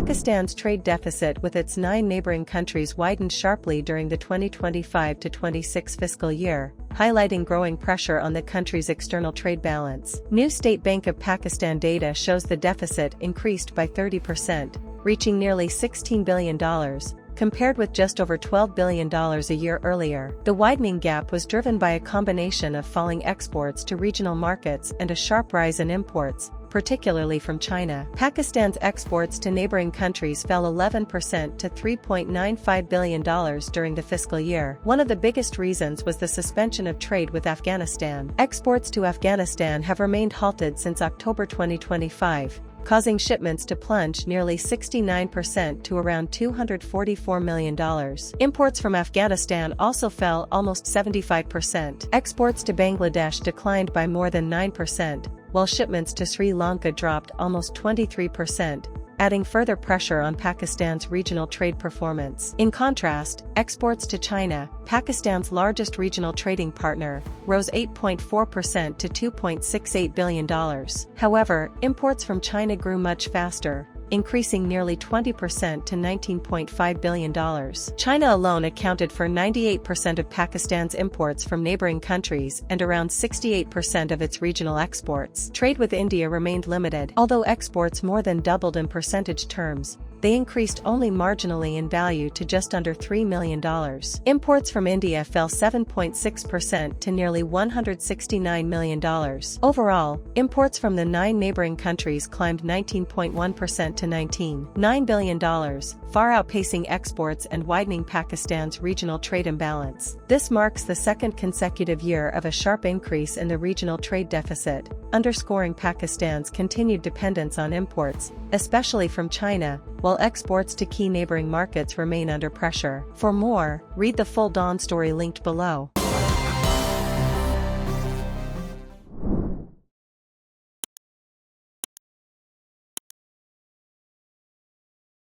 Pakistan's trade deficit with its 9 neighboring countries widened sharply during the 2025-26 fiscal year, highlighting growing pressure on the country's external trade balance. New State Bank of Pakistan data shows the deficit increased by 30%, reaching nearly $16 billion, compared with just over $12 billion a year earlier. The widening gap was driven by a combination of falling exports to regional markets and a sharp rise in imports, particularly from China. Pakistan's exports to neighboring countries fell 11% to $3.95 billion during the fiscal year. One of the biggest reasons was the suspension of trade with Afghanistan. Exports to Afghanistan have remained halted since October 2025, causing shipments to plunge nearly 69% to around $244 million. Imports from Afghanistan also fell almost 75%. Exports to Bangladesh declined by more than 9%, while shipments to Sri Lanka dropped almost 23%, adding further pressure on Pakistan's regional trade performance. In contrast, exports to China, Pakistan's largest regional trading partner, rose 8.4% to $2.68 billion. However, imports from China grew much faster, increasing nearly 20% to $19.5 billion. China alone accounted for 98% of Pakistan's imports from neighboring countries and around 68% of its regional exports. Trade with India remained limited. Although exports more than doubled in percentage terms, they increased only marginally in value to just under $3 million. Imports from India fell 7.6% to nearly $169 million. Overall, imports from the 9 neighboring countries climbed 19.1% to $19.9 billion, far outpacing exports and widening Pakistan's regional trade imbalance. This marks the second consecutive year of a sharp increase in the regional trade deficit, underscoring Pakistan's continued dependence on imports, especially from China, while exports to key neighboring markets remain under pressure. For more, read the full Dawn story linked below.